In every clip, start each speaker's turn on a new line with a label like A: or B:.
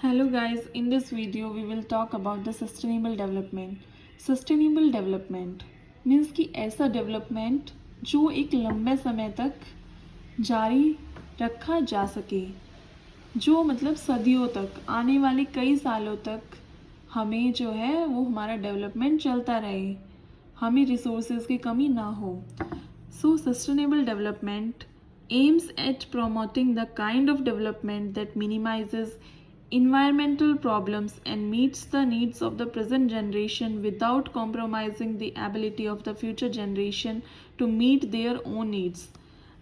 A: Hello guys, in this video we will talk about the sustainable development. Sustainable development means कि ऐसा development जो एक लंबे समय तक जारी रखा जा सके, जो मतलब सदियों तक, आने वाले कई सालों तक हमें जो है वो हमारा डेवलपमेंट चलता रहे, हमें रिसोर्सेज की कमी ना हो. So sustainable development aims at promoting the kind of development that minimizes environmental problems and meets the needs of the present generation without compromising the ability of the future generation to meet their own needs.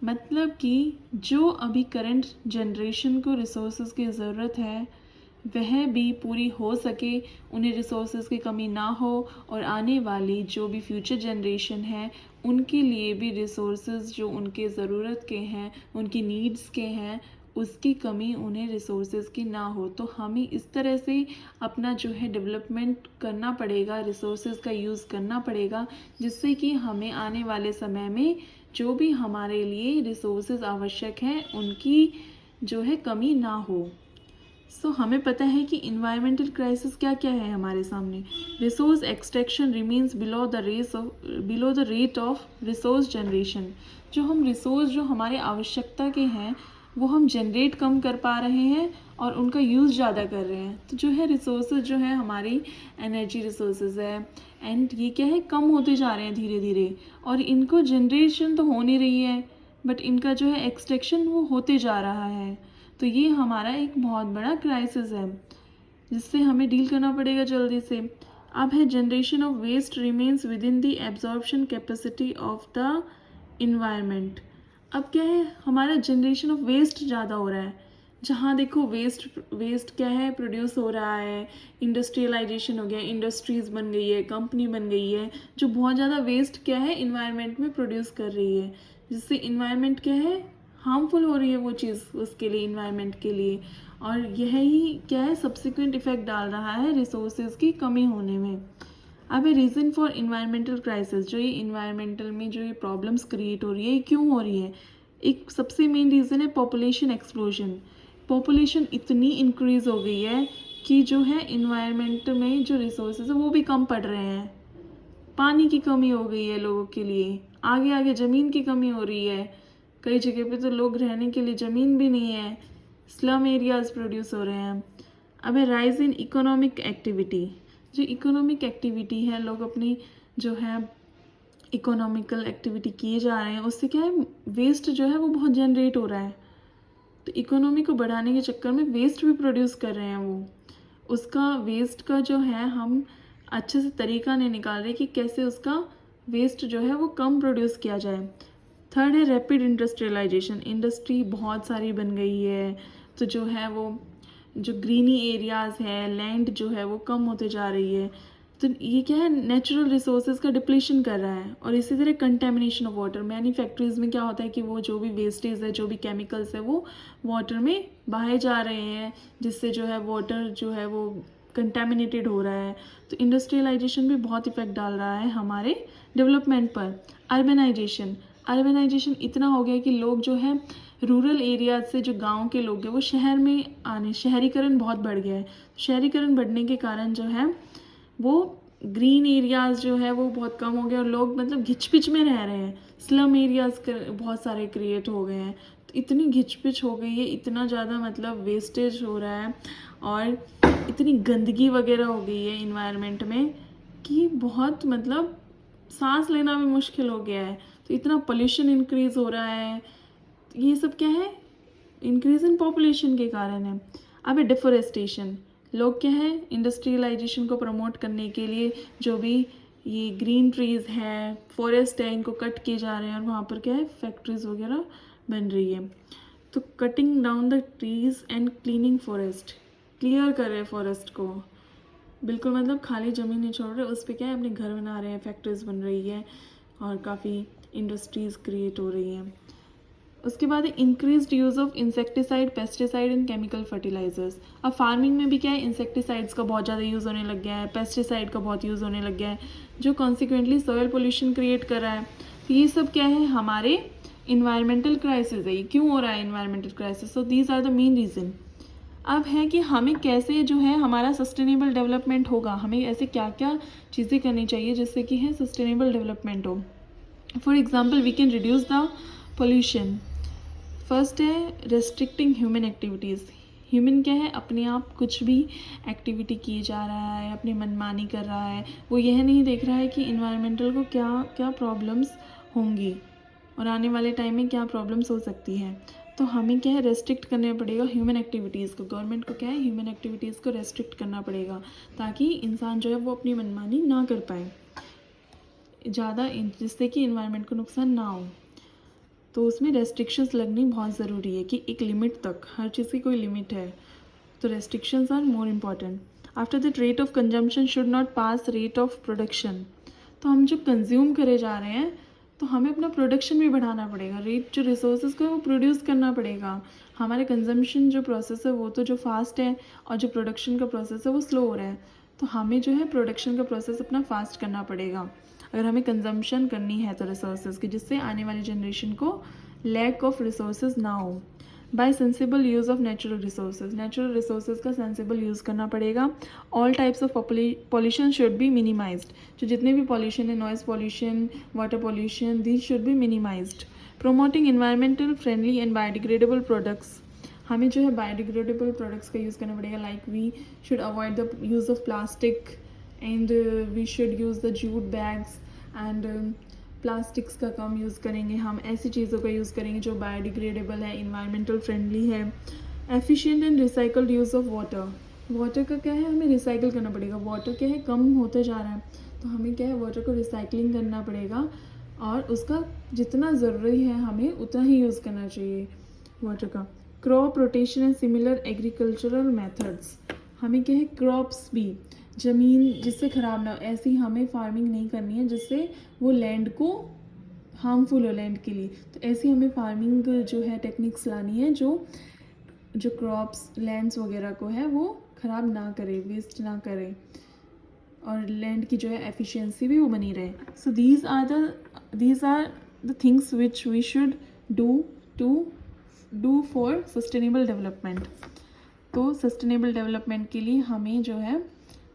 A: मतलब कि जो अभी current generation को resources की ज़रूरत है वह भी पूरी हो सके, उन्हें रिसोर्सेज की कमी ना हो और आने वाली जो भी फ्यूचर जनरेशन है उनके लिए भी रिसोर्सेज जो उनके ज़रूरत के हैं, उनकी नीड्स के हैं, उसकी कमी उन्हें रिसोर्सेज की ना हो. तो हमें इस तरह से अपना जो है डेवलपमेंट करना पड़ेगा, रिसोर्सेज का यूज़ करना पड़ेगा, जिससे कि हमें आने वाले समय में जो भी हमारे लिए रिसोर्सेज आवश्यक हैं उनकी जो है कमी ना हो. हमें पता है कि इन्वायरमेंटल क्राइसिस क्या क्या है हमारे सामने. Resource extraction remains below the rate of resource generation. जो हम रिसोर्स जो हमारे आवश्यकता के हैं वो हम जनरेट कम कर पा रहे हैं और उनका यूज़ ज़्यादा कर रहे हैं. तो जो है रिसोर्सेज जो है हमारी एनर्जी रिसोर्सेज है एंड ये क्या है कम होते जा रहे हैं धीरे धीरे, और इनको जनरेशन तो हो नहीं रही है बट इनका जो है एक्सट्रैक्शन वो होते जा रहा है. तो ये हमारा एक बहुत बड़ा क्राइसिस है जिससे हमें डील करना पड़ेगा जल्दी से. अब है generation of waste remains within the absorption capacity of the environment. अब क्या है हमारा जनरेशन ऑफ वेस्ट ज़्यादा हो रहा है. जहाँ देखो वेस्ट क्या है प्रोड्यूस हो रहा है, इंडस्ट्रियलाइजेशन हो गया, इंडस्ट्रीज़ बन गई है, कंपनी बन गई है जो बहुत ज़्यादा वेस्ट क्या है इन्वायरमेंट में प्रोड्यूस कर रही है, जिससे इन्वायरमेंट क्या है हार्मफुल हो रही है वो चीज़ उसके लिए, इन्वायरमेंट के लिए. और यही क्या है सब्सिक्वेंट इफेक्ट डाल रहा है रिसोर्सेज की कमी होने में. अब रीज़न फॉर इन्वायरमेंटल क्राइसिस, जो ये इन्वायरमेंटल में जो ये प्रॉब्लम्स क्रिएट हो रही है, क्यों हो रही है. एक सबसे मेन रीज़न है पॉपुलेशन एक्सप्लोजन. पॉपुलेशन इतनी इंक्रीज़ हो गई है कि जो है इन्वायरमेंट में जो रिसोर्सेज है वो भी कम पड़ रहे हैं. पानी की कमी हो गई है लोगों के लिए, आगे आगे ज़मीन की कमी हो रही है, कई जगह पे तो लोग रहने के लिए ज़मीन भी नहीं है, स्लम एरियाज़ प्रोड्यूस हो रहे हैं. अब है राइज इन इकोनॉमिक एक्टिविटी. जो इकोनॉमिक एक्टिविटी है, लोग अपनी जो है इकोनॉमिकल एक्टिविटी किए जा रहे हैं, उससे क्या है वेस्ट जो है वो बहुत जनरेट हो रहा है. तो इकोनॉमी को बढ़ाने के चक्कर में वेस्ट भी प्रोड्यूस कर रहे हैं वो. उसका वेस्ट का जो है हम अच्छे से तरीका नहीं निकाल रहे कि कैसे उसका वेस्ट जो है वो कम प्रोड्यूस किया जाए. थर्ड है रैपिड इंडस्ट्रियलाइजेशन. इंडस्ट्री बहुत सारी बन गई है तो जो है वो जो ग्रीनी एरियाज़ है, लैंड जो है वो कम होते जा रही है. तो ये क्या है नेचुरल रिसोर्सेज का डिप्लीशन कर रहा है. और इसी तरह कंटेमिनेशन ऑफ वाटर. मैन्युफैक्चरीज में क्या होता है कि वो जो भी वेस्टेज है, जो भी केमिकल्स है वो वाटर में बहाए जा रहे हैं, जिससे जो है वाटर जो है वो कंटेमिनेटेड हो रहा है. तो इंडस्ट्रियलाइजेशन भी बहुत इफेक्ट डाल रहा है हमारे डेवलपमेंट पर. अर्बनाइजेशन इतना हो गया कि लोग जो है रूरल एरिया से, जो गांव के लोग हैं वो शहर में आने, शहरीकरण बहुत बढ़ गया है. शहरीकरण बढ़ने के कारण जो है वो ग्रीन एरियाज़ जो है वो बहुत कम हो गए और लोग मतलब घिच-पिच में रह रहे हैं. स्लम एरियाज़ बहुत सारे क्रिएट हो गए हैं. तो इतनी घिच-पिच हो गई है, इतना ज़्यादा मतलब वेस्टेज हो रहा है और इतनी गंदगी वगैरह हो गई है इन्वायरमेंट में कि बहुत मतलब सांस लेना भी मुश्किल हो गया है. तो इतना पोल्यूशन इंक्रीज़ हो रहा है. ये सब क्या है इंक्रीज़ इन पॉपुलेशन के कारण है. अब है डिफोरेस्टेशन. लोग क्या है इंडस्ट्रियलाइजेशन को प्रमोट करने के लिए जो भी ये ग्रीन ट्रीज़ हैं, फॉरेस्ट है, इनको कट किए जा रहे हैं और वहाँ पर क्या है फैक्ट्रीज़ वगैरह बन रही है. तो cutting down the trees and cleaning forest, clear कर रहे हैं फॉरेस्ट को, बिल्कुल मतलब खाली ज़मीन नहीं छोड़ रहे, उस पर क्या है अपने घर बना रहे हैं, फैक्ट्रीज़ बन रही है और काफ़ी इंडस्ट्रीज़ क्रिएट हो रही हैं. उसके बाद increased use of insecticide, pesticide and chemical fertilisers. अब फार्मिंग में भी क्या है इंसेक्टिसाइड्स का बहुत ज़्यादा यूज़ होने लग गया है, पेस्टिसाइड का बहुत यूज़ होने लग गया है, जो कॉन्सिक्वेंटली सॉयल पोल्यूशन क्रिएट कर रहा है. तो ये सब क्या है हमारे इन्वायरमेंटल क्राइसिस है. ये क्यों हो रहा है environmental crisis? So these are the main reason. अब है कि हमें कैसे जो है हमारा सस्टेनेबल डेवलपमेंट होगा, हमें ऐसे क्या क्या चीज़ें करनी चाहिए जिससे कि है सस्टेनेबल डेवलपमेंट हो। For example we can reduce the pollution. First है रेस्ट्रिक्टिंग ह्यूमन एक्टिविटीज़। ह्यूमन क्या है, अपने आप कुछ भी एक्टिविटी किए जा रहा है, अपनी मनमानी कर रहा है, वो यह नहीं देख रहा है कि इन्वायरमेंटल को क्या क्या प्रॉब्लम्स होंगी और आने वाले टाइम में क्या प्रॉब्लम्स हो सकती हैं। तो हमें क्या है रेस्ट्रिक्ट करना पड़ेगा ह्यूमन एक्टिविटीज़ को। गवर्नमेंट को क्या है ह्यूमन एक्टिविटीज़ को रेस्ट्रिक्ट करना पड़ेगा ताकि इंसान जो है वो अपनी मनमानी ना कर पाए ज़्यादा, जिससे कि इन्वायरमेंट को नुकसान ना हो। तो उसमें रेस्ट्रिक्शंस लगनी बहुत ज़रूरी है कि एक लिमिट तक, हर चीज़ की कोई लिमिट है, तो restrictions are more important. After that rate of consumption should not pass rate of production. तो हम जो कंज्यूम करे जा रहे हैं तो हमें अपना प्रोडक्शन भी बढ़ाना पड़ेगा, रेट जो रिसोर्सेज को है वो प्रोड्यूस करना पड़ेगा। हमारे कंजम्पशन जो प्रोसेस है वो तो जो फास्ट है और जो प्रोडक्शन का प्रोसेस है वो स्लो हो रहा है, तो हमें जो है प्रोडक्शन का प्रोसेस अपना फास्ट करना पड़ेगा अगर हमें कंजम्पशन करनी है तो रिसोर्सेज की, जिससे आने वाली जनरेशन को लैक ऑफ रिसोर्सेज ना हो। By sensible use of natural resources का सेंसिबल यूज़ करना पड़ेगा। All types of pollution should be minimised. जो जितने भी पॉल्यूशन है, noise pollution, water pollution, these should be minimised. Promoting environmental friendly and biodegradable products. हमें जो है बायोडिग्रेडेबल प्रोडक्ट्स का यूज़ करना पड़ेगा, like we should avoid the use of plastic and we should use the jute bags and plastics का कम use करेंगे। हम ऐसी चीज़ों का यूज़ करेंगे जो बायोडिग्रेडेबल है, इन्वायरमेंटल फ्रेंडली है। Efficient and recycled use of water का क्या है, हमें रिसाइकिल करना पड़ेगा। वाटर क्या है कम होते जा रहा है, तो हमें क्या है वाटर को रिसाइकलिंग करना पड़ेगा और उसका जितना ज़रूरी है हमें उतना ही यूज़ करना चाहिए वाटर का। Crop rotation and similar agricultural methods. हमें क्या है क्रॉप्स भी, ज़मीन जिससे ख़राब ना हो, ऐसी हमें फार्मिंग नहीं करनी है जिससे वो लैंड को हार्मफुल हो लैंड के लिए। तो ऐसी हमें फार्मिंग जो है टेक्निक्स लानी है जो क्रॉप्स लैंड्स वगैरह को है वो ख़राब ना करे, वेस्ट ना करे और लैंड की जो है एफिशिएंसी भी वो बनी रहे। So these are the things which we should do for sustainable development. तो सस्टेनेबल डेवलपमेंट के लिए हमें जो है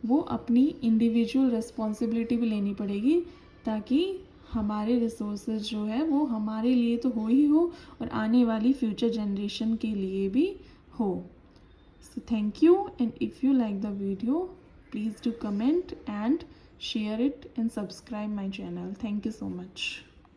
A: वो अपनी इंडिविजुअल रिस्पॉन्सिबिलिटी भी लेनी पड़ेगी ताकि हमारे रिसोर्सेज जो है वो हमारे लिए तो हो ही हो और आने वाली फ्यूचर जनरेशन के लिए भी हो। So thank you, and if you like the video please do comment and share it and subscribe my channel. Thank you so much.